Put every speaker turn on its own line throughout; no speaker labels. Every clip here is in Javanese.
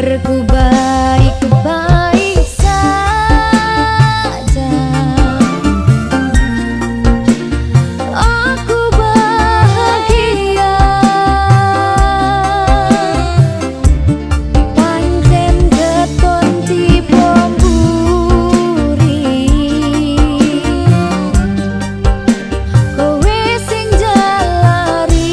Kabarku baik-baik saja. Aku bahagia. Pancen keton tiba mburi. Kowe sing jalari.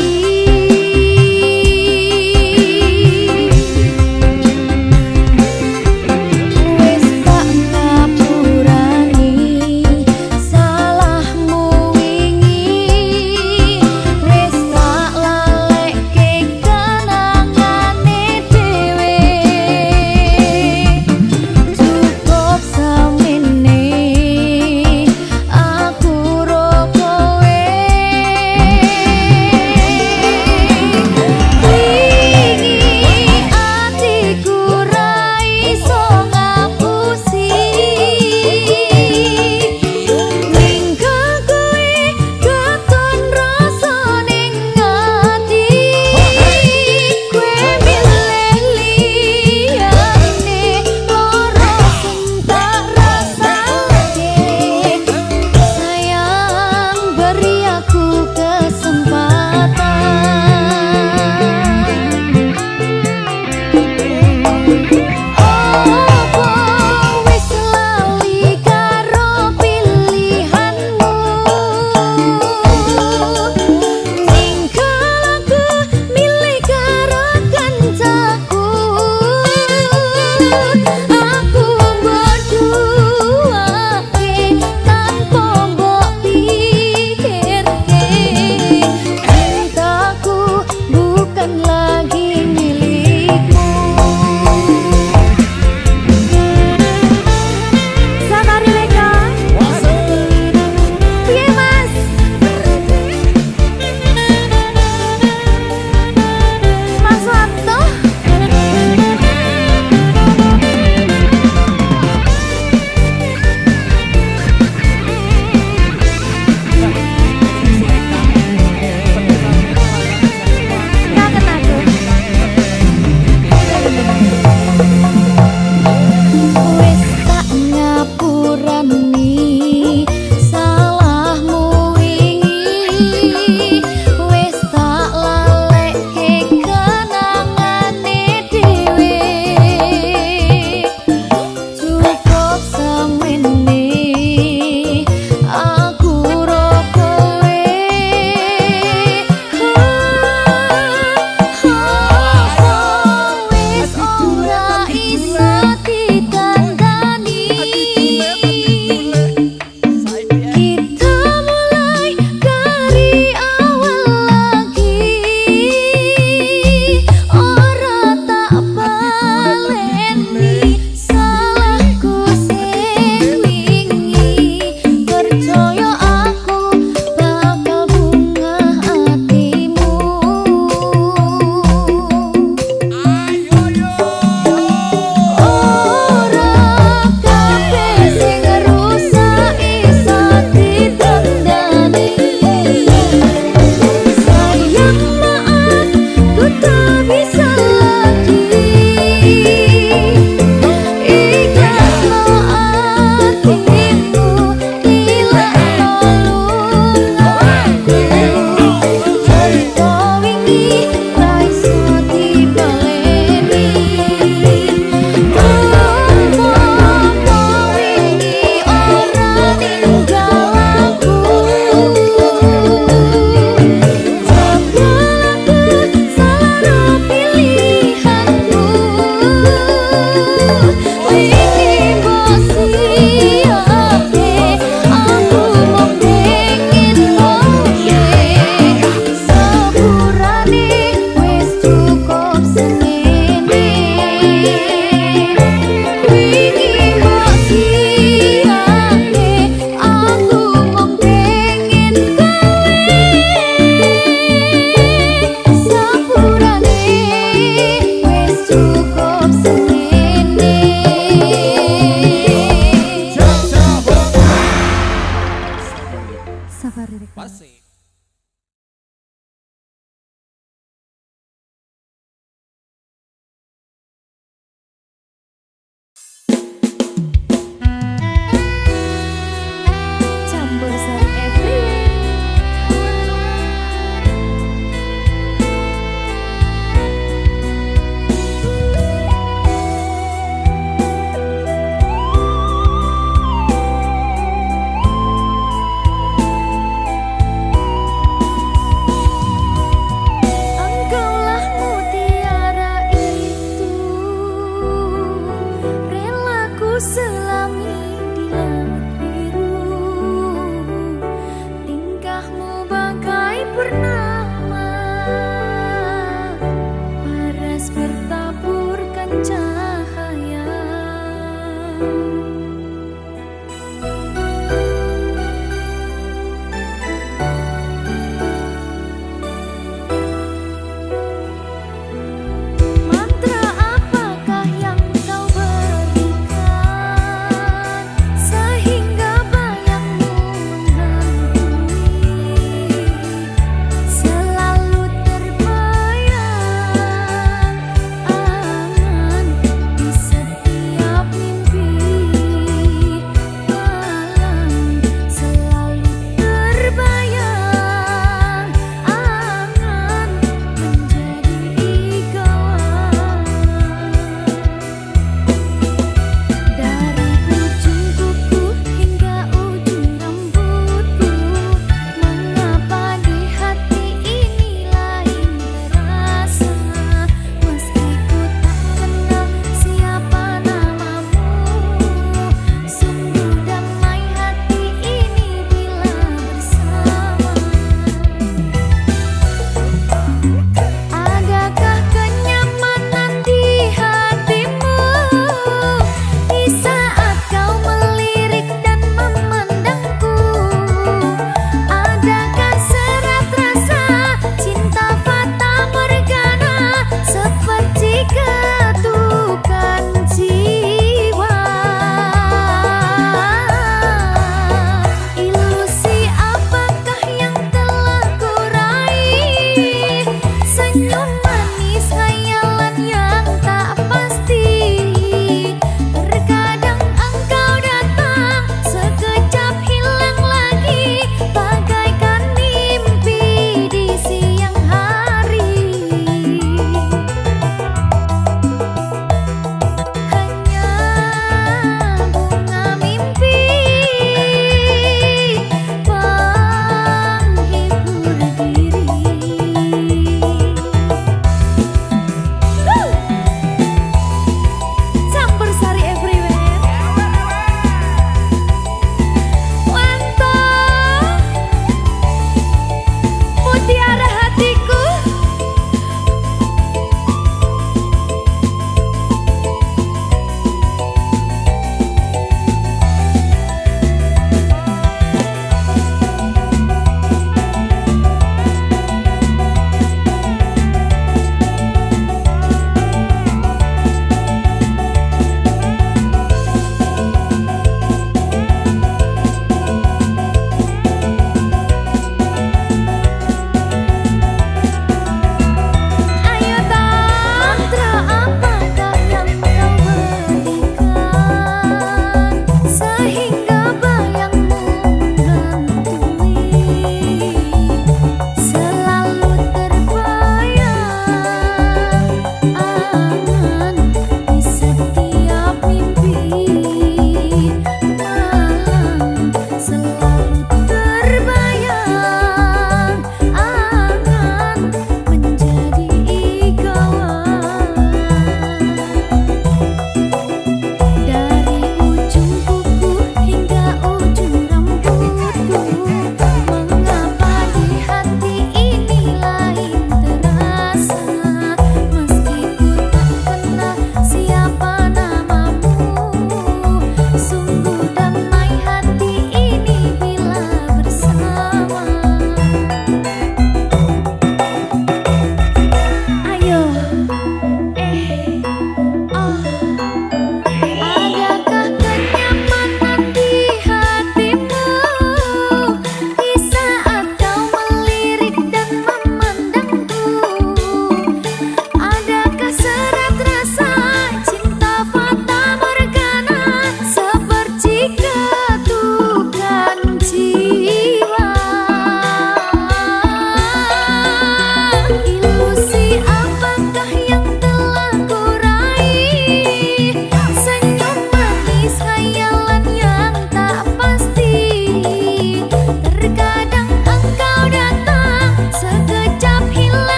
Pasti.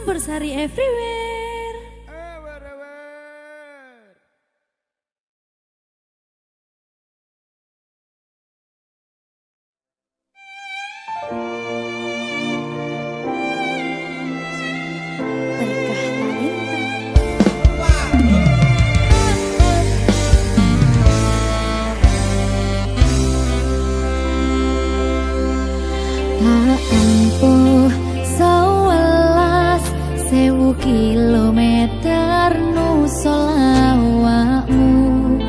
Sumbersari everywhere. Berkah talenta. Tak empuh 11.000 kilometer nusolawakmu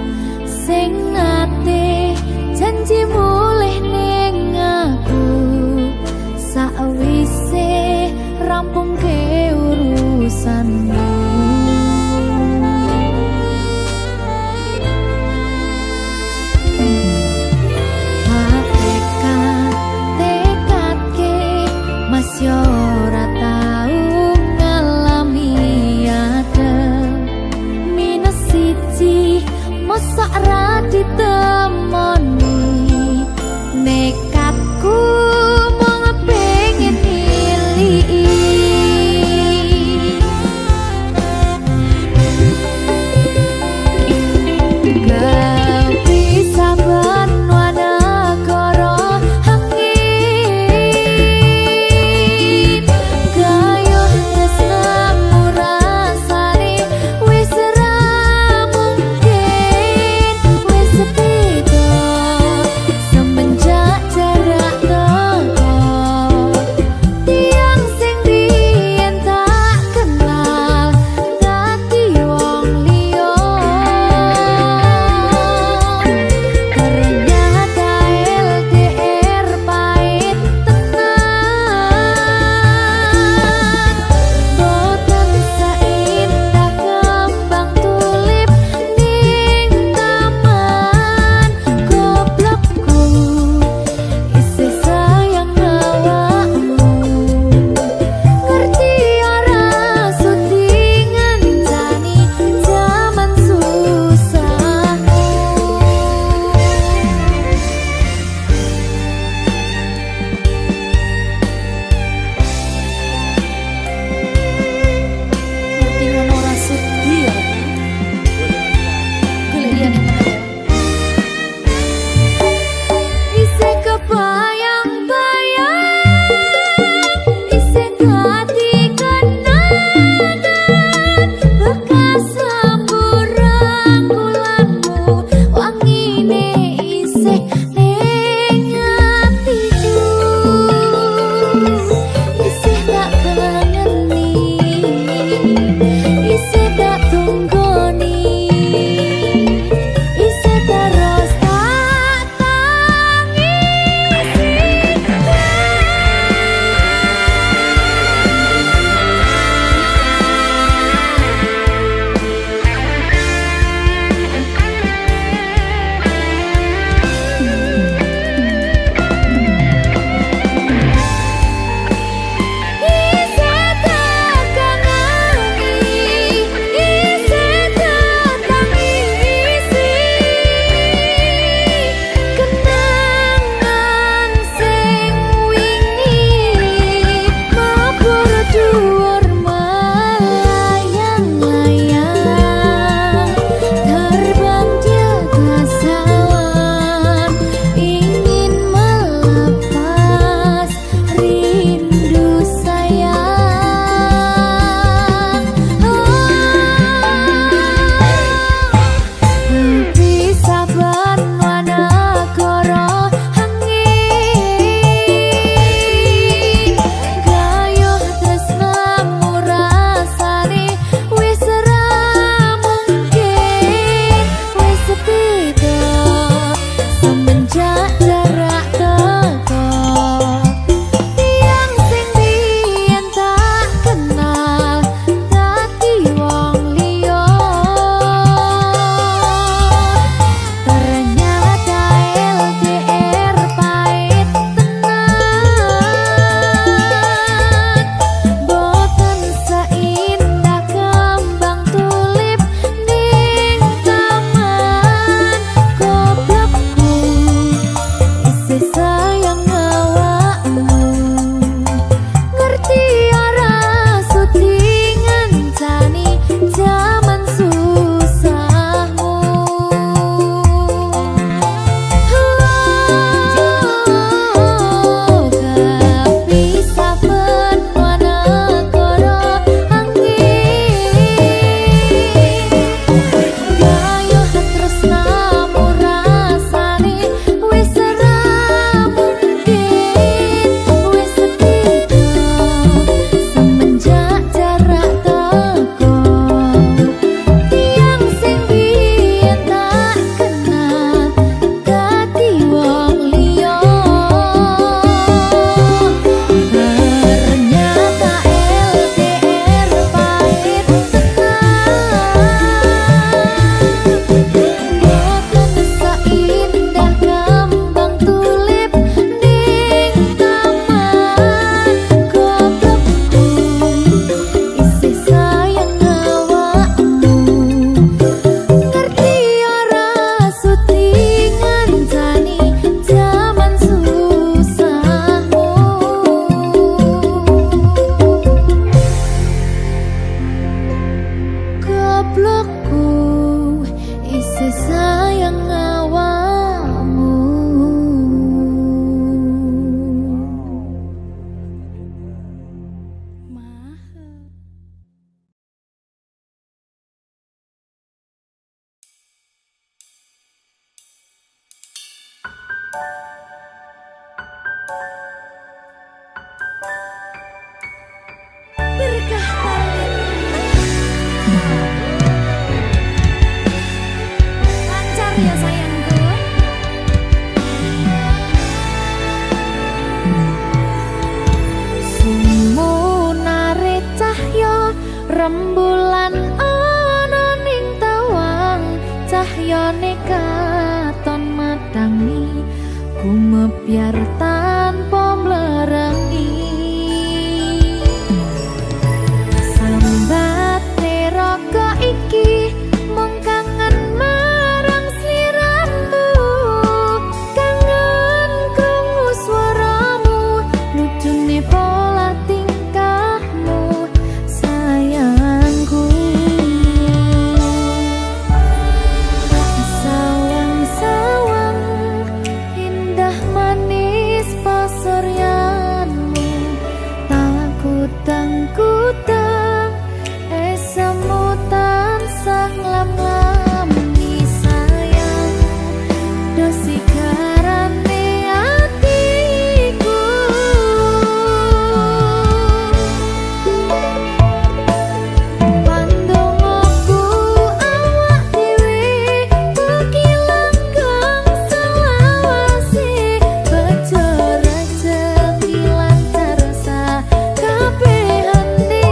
sing nate janji mulih ning aku sakwise rampung ke urusanmu. Mas yo ora tau ngalami adem minus siji mosok ra ditemoni nekatku mung pengen milih gak bisa benwana koro hangi Berkah tali lancar ya sayangku. Sumunare cahya rembulan ana ning tawang, cahyane katon madangi gumebyar tanpa mlerengi. Sambate raga iki mung kangen marang sliramu, kangen krungu swaramu, lucune pola tingkahmu sayangku. Sawang-sawang indah manis pasuryanmu, takutang-kutang esamu tansah nglam-nglami sayang, dosi garane atiku. Pandongoku awak dhewe mugi langgeng selawase, bejo rezeki lancar sakabehane.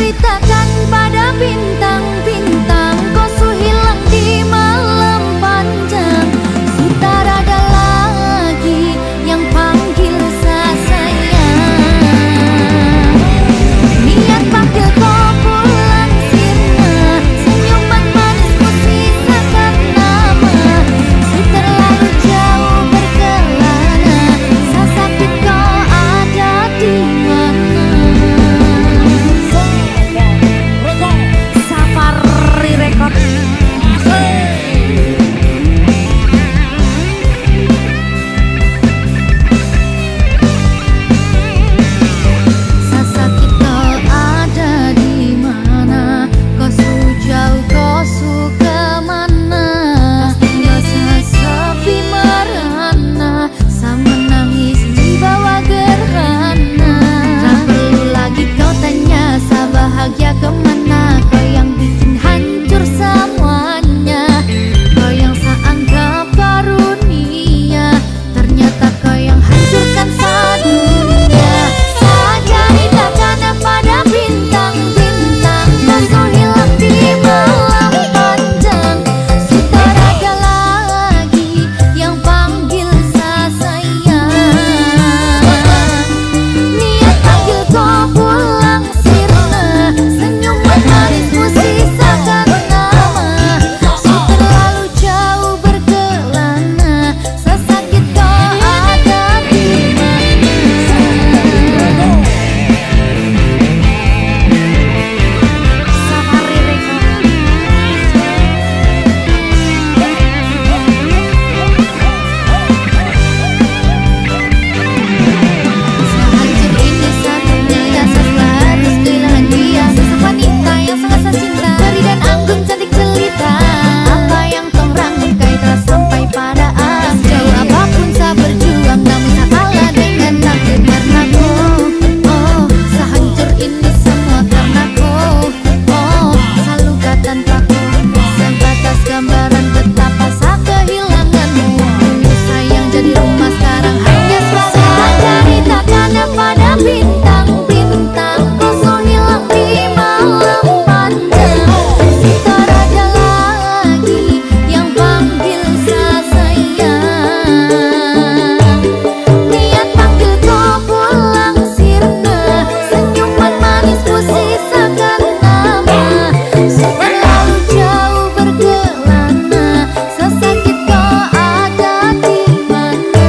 ceritakan pada bintang-bintang, kau su hilang di malam panjang. Sudah ada lagi yang panggil saya sayang. Niat panggil kau pulang sirna, senyuman manismu sisakan nama. Su terlalu jauh berkelana, saya sakit kau ada di mana. Safari Record. Sasa kita ada di mana? Kau su jauh, kau su kemana? Rasa sepi merana, saya menangis di bawah gerhana. Tak perlu lagi kau tanya, saya bahagia kemana? Kau yang bikin hancur semuanya, kau yang saya anggap karunia, ternyata kau yang hancurkan sedunia. Saya ceritakan pada bintang-bintang, kau su hilang di malam panjang. Sudah ada lagi yang panggil saya sayang. Niat panggil kau pulang sirna, senyuman manismu sisakan nama. Su terlalu jauh berkelana, saya sakit kau ada di mana. Safari Record. Sehancur ini sedunia, setelah harus kehilangan dia. Sosok wanita yang sangat saya cinta, Peri dan anggun cantik jelita. Apa yang kau rangkai telah sampai pada akhir. Jauh apapun saya berjuang, namun saya kalah dengan takdir karena kau. Oh, sehancur ini semua karena kau. Oh, saya luka tanpa kau, sebatas gambaran betapa saya kehilanganmu. Dulu sayang jadi rumah, sekarang hanya suara. Ceritakan pada bintang-bintang, kau su hilang di malam panjang. Sudah ada lagi yang panggil saya sayang. Niat panggil kau pulang sirna, senyuman manismu sisakan nama. Su terlalu jauh berkelana, saya sakit kau ada di mana.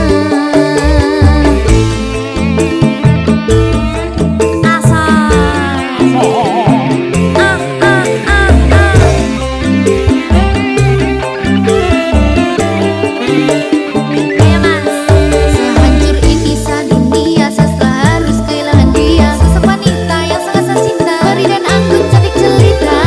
Sehancur ini sedunia, setelah harus kehilangan dia. Sosok wanita yang sangat saya cinta, Peri dan anggun cantik jelita.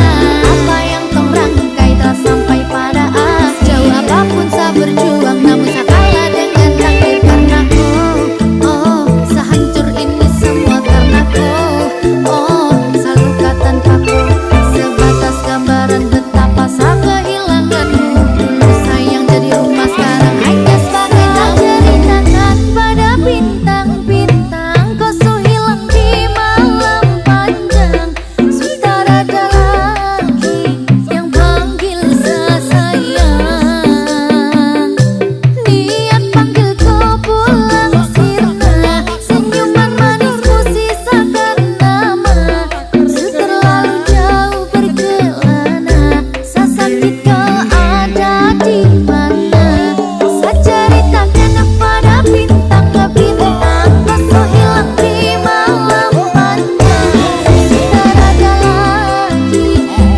Apa yang kau rangkai telah sampai pada akhir. Jauh apapun saya berjuang, namun saya kalah dengan takdir karena kau. Oh, sehancur ini semua karena kau. Oh, saya luka tanpa kau, sebatas gambaran betapa saya kehilanganmu. Dulu sayang jadi rumah, sekarang hanya sebagai ceritakan pada bintang-bintang, kau su hilang di malam panjang. Sudah ada lagi yang panggil saya sayang. Niat panggil kau pulang sirna, senyuman manismu sisakan nama. Su terlalu jauh berkelana, saya sakit kau ada di mana. Saya ceritakan pada bintang-bintang, kau su hilang di malam panjang. Sudah ada lagi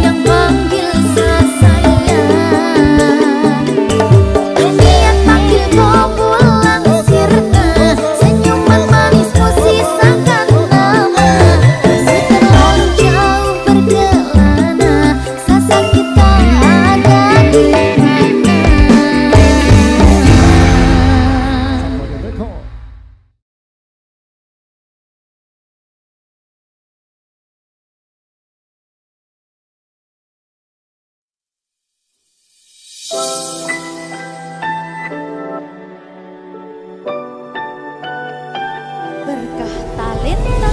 yang panggil saya sayang. Niat panggil kau pulang sirna, senyuman manismu sisakan nama. Su terlalu jauh berkelana, saya sakit kau ada di mana. Berkah talenta.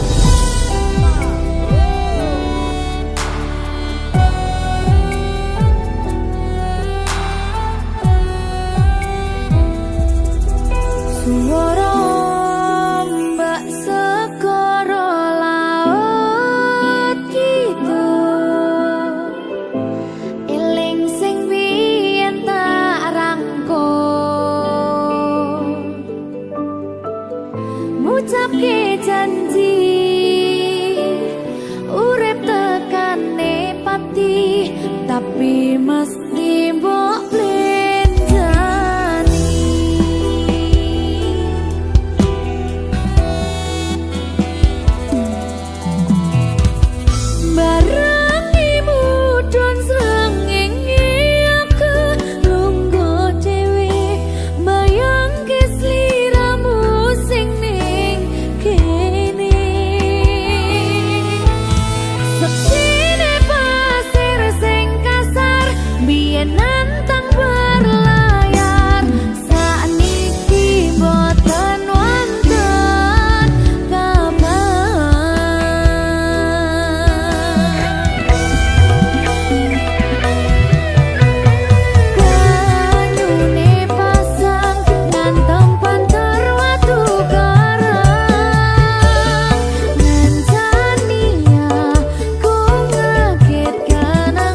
Mesti mbok lenjani barang mudhun srengenge aku lungguh dhewe bayangke sliramu sing ning kene seksine pasir sing kasar biyen nantang berlayar sakniki boten wonten kabar banyune pasang ngantem panter watu karang ngancani aku ngaget kenangan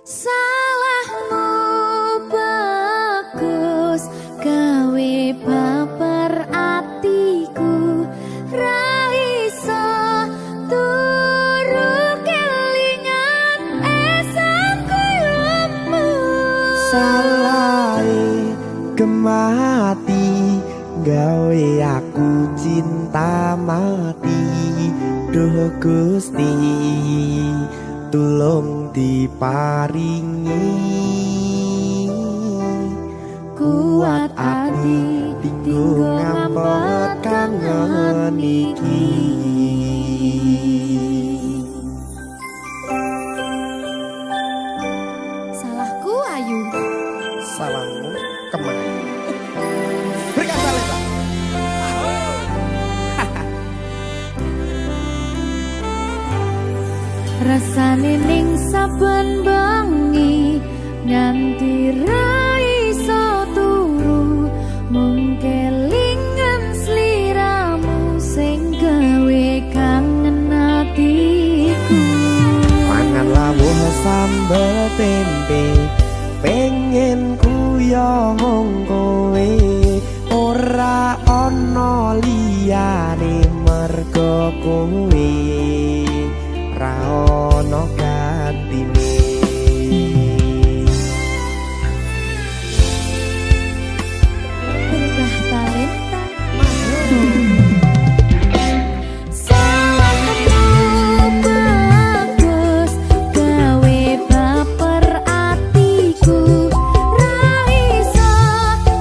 Salahmu bagus gawe baper atiku ra iso turu kelingan esok kuyumu.
Salah kemati gawe aku cinta mati. Duh Gusti tulung diparingi kuat ati tinggo ngampet kangen iki.
Salahku Ayu.
Salahmu kemana? Berikan salam.
Rasane ning saben bengi nganti ra iso turu mung kelingan sliramu sing gawe kangen atiku.
Mangan lawuh sambel tempe pengen kuyong kowe ora ana liyane mergo kowe ra ono gantine.
Berkah talenta salahmu bagus gawe baper atiku ra iso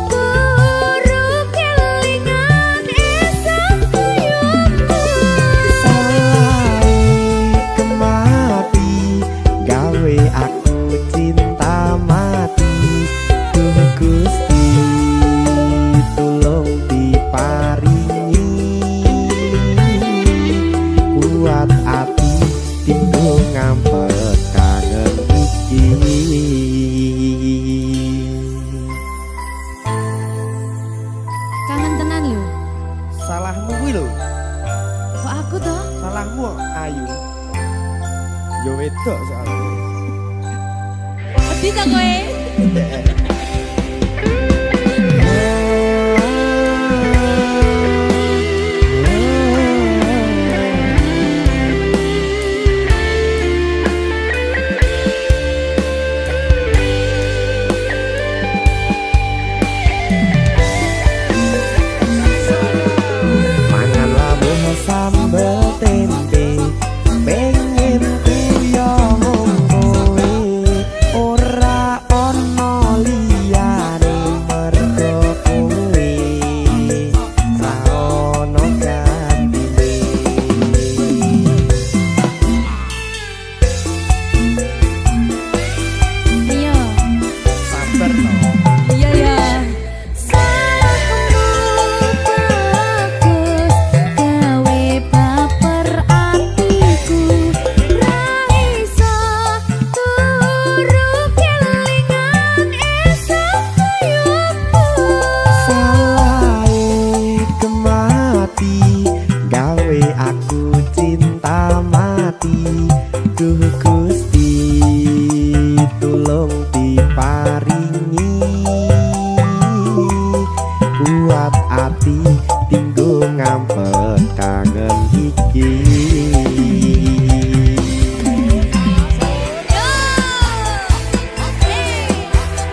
turu kelingan esok kuyumu.
Kemati gawe aku cinta mati. Duh Gusti tulung diparingi kuat ati tinggo ngampet kangen iki.
Kangen tenan lho.
Salahmu kuwi lho.
Kok aku toh?
Salahmu Ayu. Yo wedok soalnya.
Wedi ta kowe?
Mangan lawuh sambel tempe pengen kuyong kowe ora ana liyane mergo kowe ra ono gantine.
Iya.
Sabar to.
Iya ya. Salahmu bagus gawe baper atiku ra iso turu kelingan esok kuyumu.
Salah kemati gawe aku cinta mati. Duh Gusti tulung diparingi kuat ati tinggo ngampet kangen iki.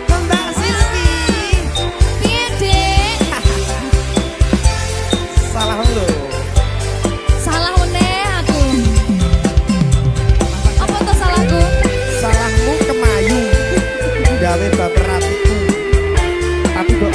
Kembang Silvi.
Piye, Dek?
Salah lho.
Salah meneh aku. Apa tuh salahku?
Salahmu kemayu gawe baper atiku. Tapi kok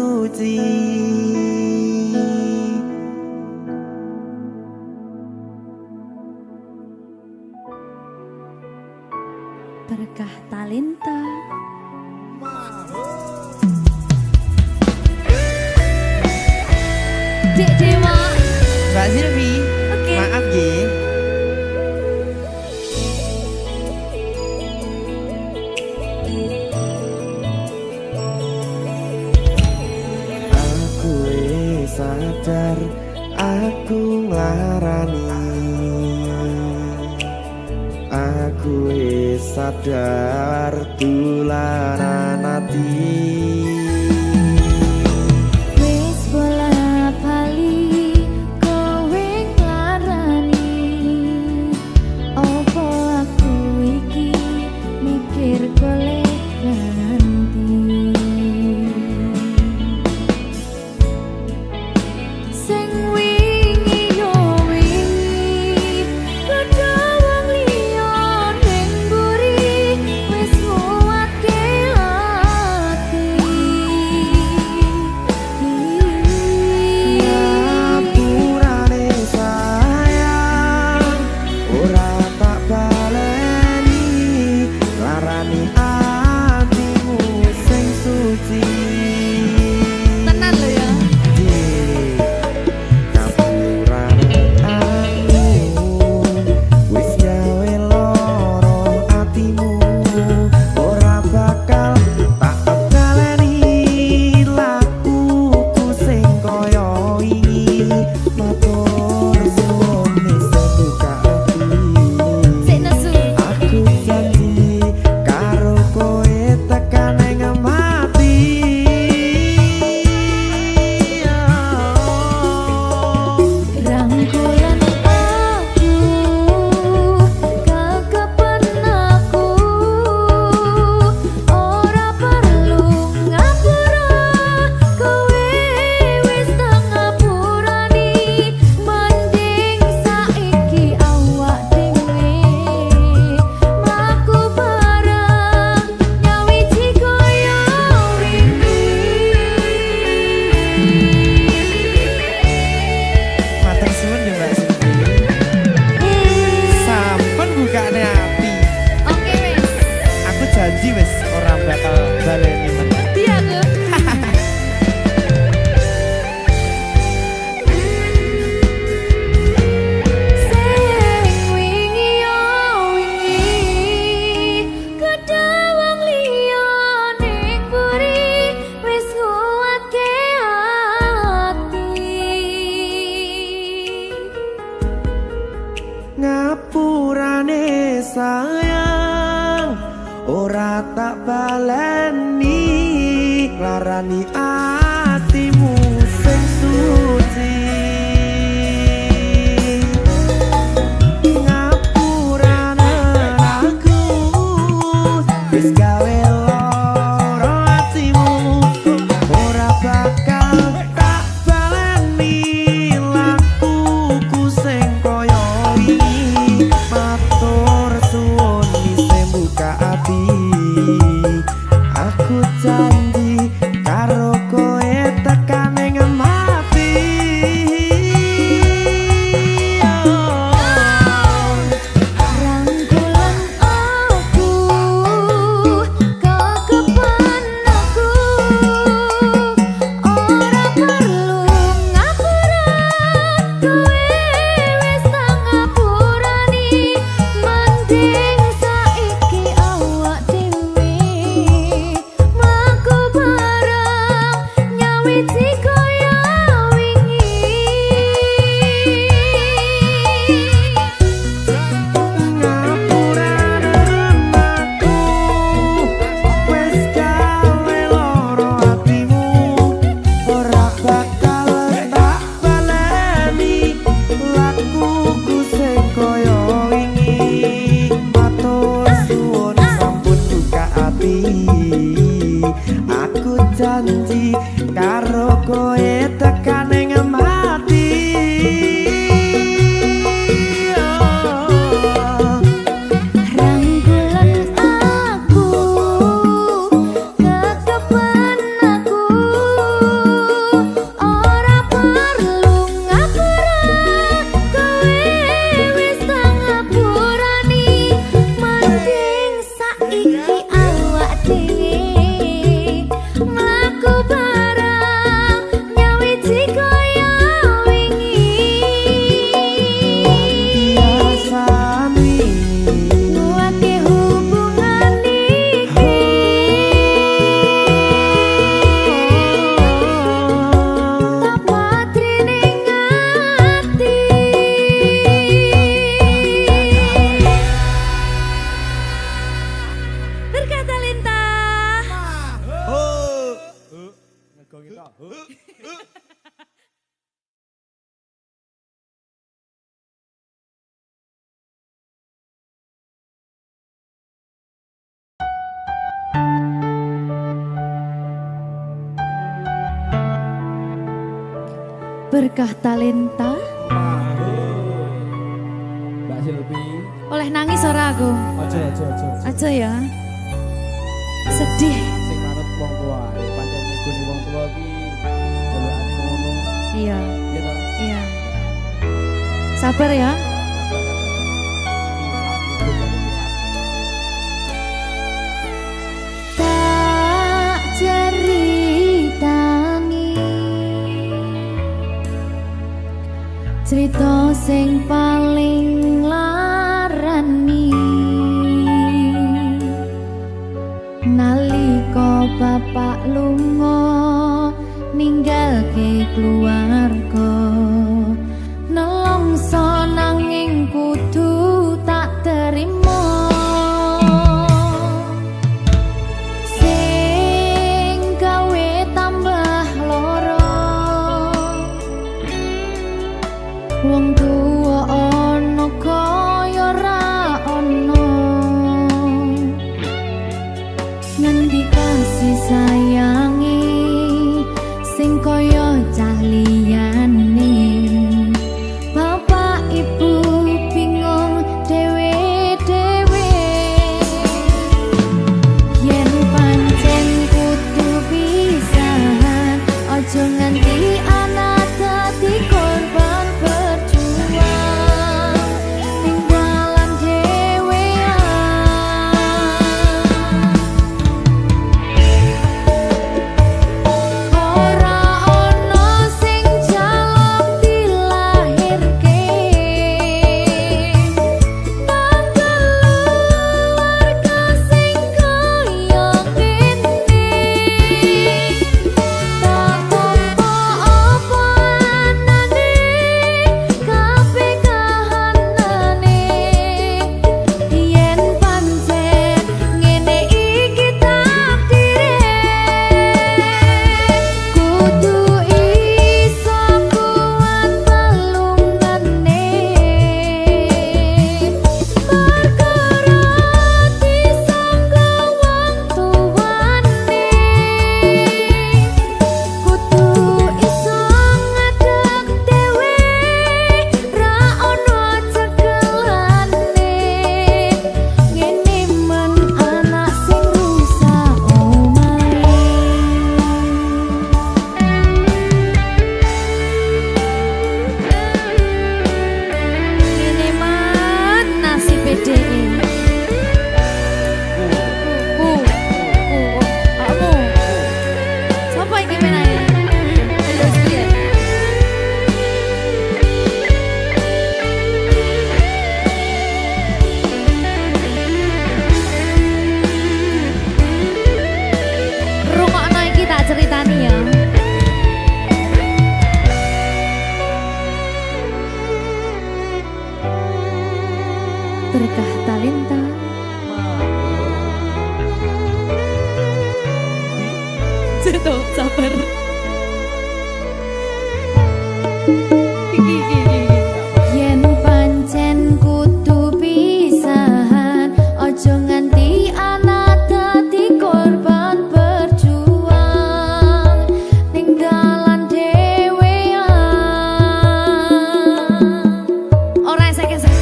suci.
Berkah talenta.
Dek Dewa.
Mbak Silvi,
Oke.
maaf ye. Aku sadar aku nglarani. Aku sadar tulanan ati.
Wis bola bali kowe nglarani. Opo aku iki mikir golek ganti. Sing wingi yo wingi padha wong liya ning mburi wis nguwatke ati.
Ngapurane sayang ora tak baleni larani atimu sing suci.
Tenan lho ya.
Ngapurane aku wis gawe loro atimu ora bakal tak baleni lakuku sing kaya wingi matur suwun wis buka ati.
Sik nesu.
Aku janji karo kowe tekan ing mati.
Rangkulan aku kekapan aku ora perlu ngapura kowe wis tak ngapurani mending saiki awak dhewe mlaku bareng nyawiji koyo
Matur suwun ya Mbak Silvi. Sampun bukane ati.
Oke wis.
Aku janji wis ora bakal baleni meneh.
Iya tuh. Sing wingi yo wingi kedawang liya ning mburi wis nguwatke ati.
Ngapurane sayang ora tak baleni larani atimu sing suci. Ngapurane aku wis gawe loro atimu ora bakal tak baleni lakuku sing kaya wingi matur suwun wis buka ati. Aku janji karo kowe tekan
Berkah talenta.
Mbak Silvi.
Oleh nangis ora aku?
Aja.
Aja ya. Sedih.
Sing manut wong tua, pancen ngikuni wong tua ki jelekane ngono.
Iya.
Gitu.
Iya. Sabar ya.
Tak ceritani cerita sing paling larani nalika bapak lunga ninggalke keluarga nelongso nanging kudu tak terima sing gawe tambah loro wong tuwa ana kaya ra ana ngendi kasih sayangi sing kaya cah liyane bapak ibu bingung dewe-dewe yen pancen kudu pisahan aja nganti anak dadi korban berjuang ning dalan dhewean ora ana sing jaluk dilahirke keluarga sing kaya kene tak apa anane kabeh kahanane yen pancen ngene iki takdire kudu iso kuat balungane perkara disangka wong tuwane kudu iso ngadeg dhewe ra ono cekelane ngene men anak sing rusak omahe ngene man nasib PDE kamu siapa ini menanya terus lihat rungokno iki tak ceritani ya
Berkah talenta. Tuh, sabar.
yen pancen kudu pisahan aja nganti anak dadi korban berjuang ning dalan dhewean
Ora esek-esek.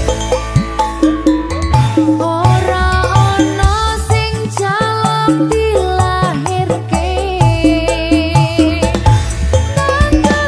ora ana sing jaluk dilahirke keluarga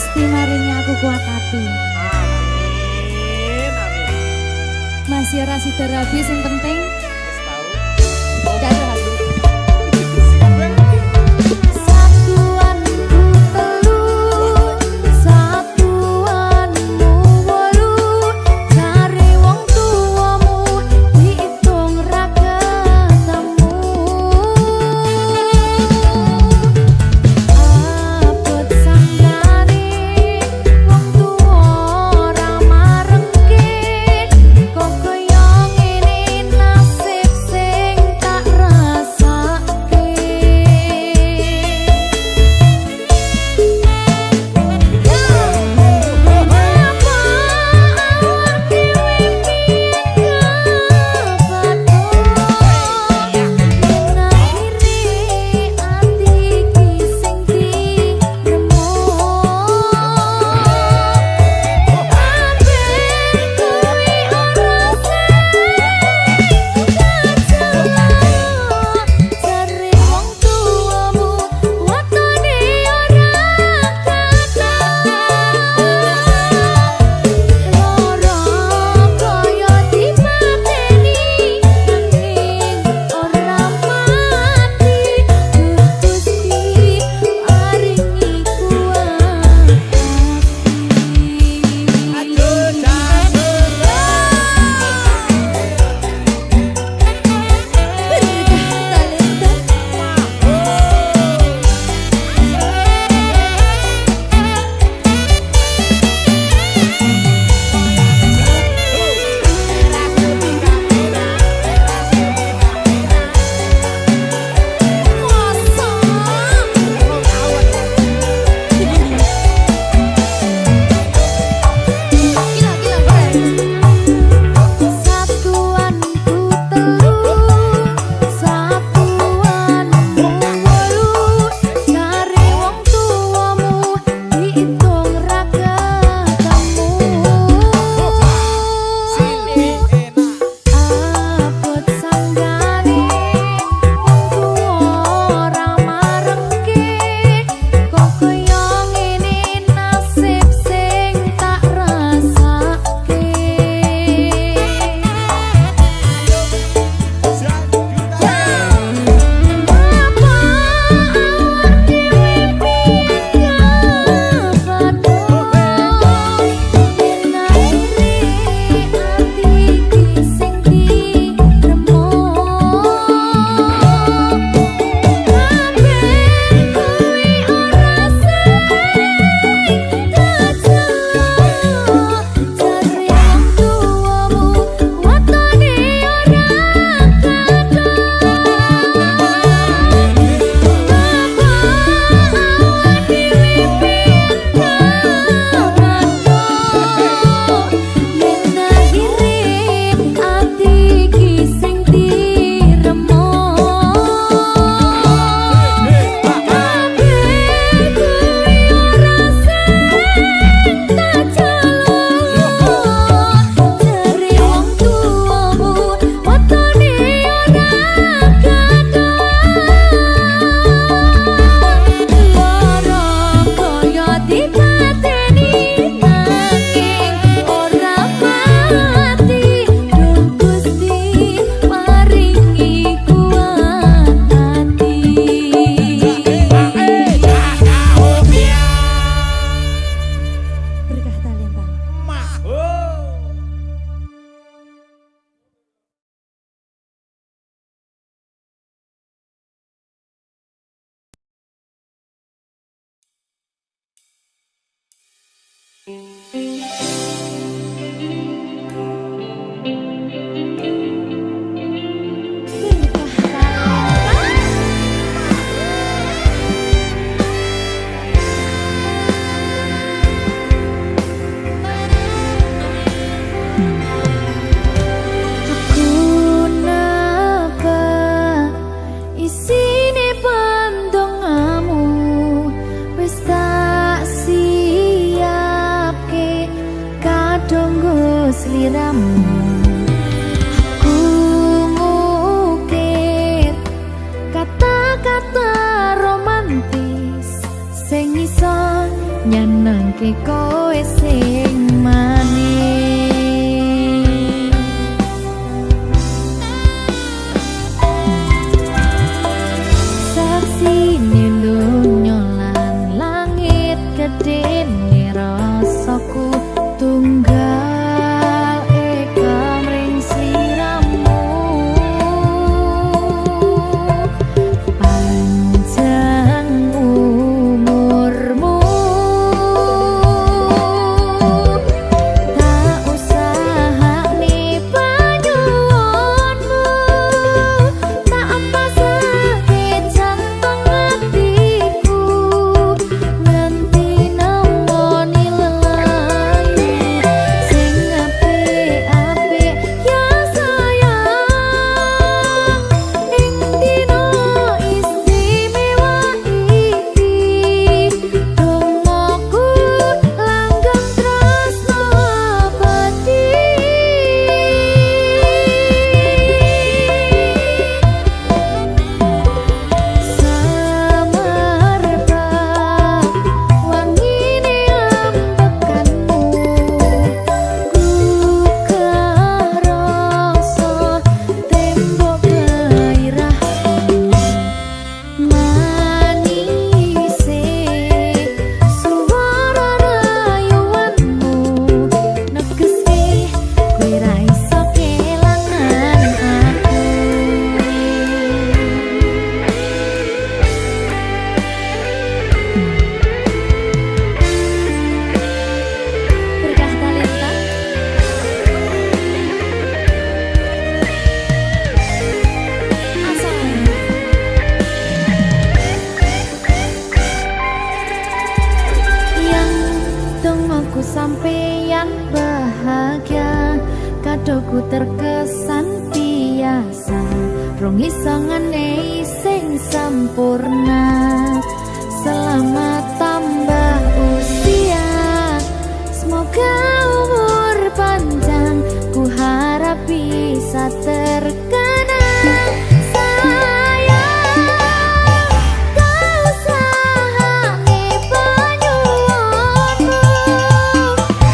Gusti maringi aku kuat hati.
Amin, amin.
Masih ora sida rabi sing penting
Wis tahu.
gak ada hati.
Satuanku telu, satuanmu wolu, cari wong tuamu diitung ra ketemu. Abot sanggane wong tuwa ora marengke, kok kaya ngene nasib sing tak rasake. Nyang nyenengke kowe sing manis. Saksine donya lan langit gedene rasaku tunggal eka mring sliramu. Panjang umurmu, tak usahane panyuwunmu, tak pasake jantung hatiku, nganti nemoni lelayu sing apik-apik ya sayang. Ing dina istimewa iki dongaku langgeng tresno abadi. Semerbak wangine ambekanmu, gugah rasa tembok gairahmu. Manise suara rayuanmu negeske kowe ra iso kelangan aku. Berkah talenta asal yang dongaku sampeyan bahagia, kadoku terkesan biasa, rong iso ngenehi sing sempurna. Selamat tambah usia, semoga umur panjang, ku harap bisa terkenang. Sayang, kau usahane panyuwunmu,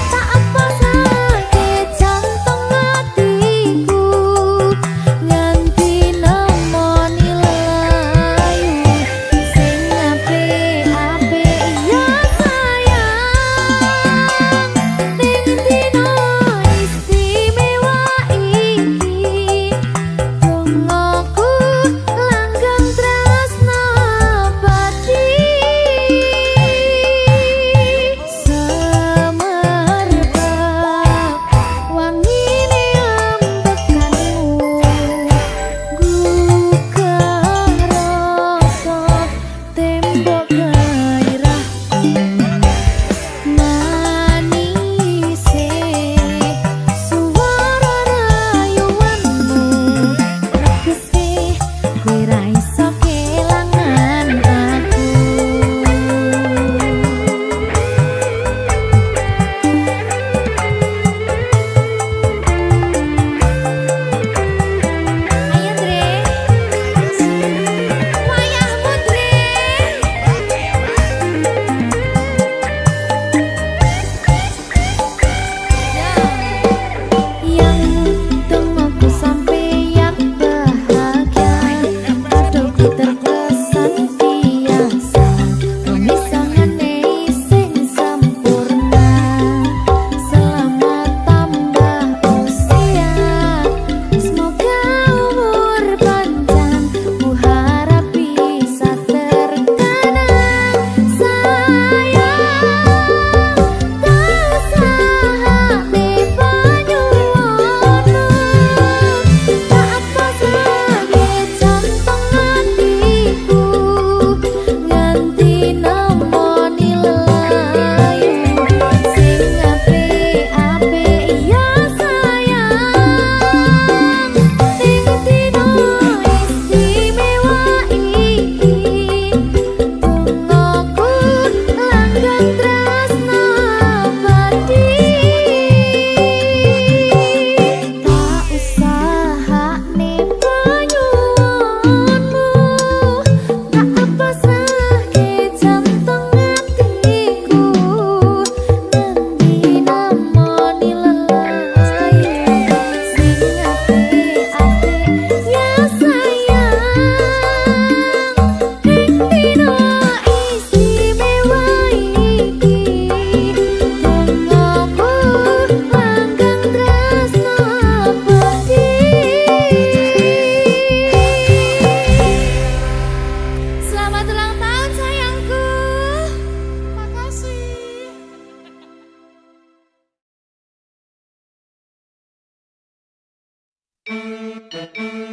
tak pasake jantung hatiku, nganti nemoni lelayu sing apik-apik ya sayang. Ning dina istimewa iki Thank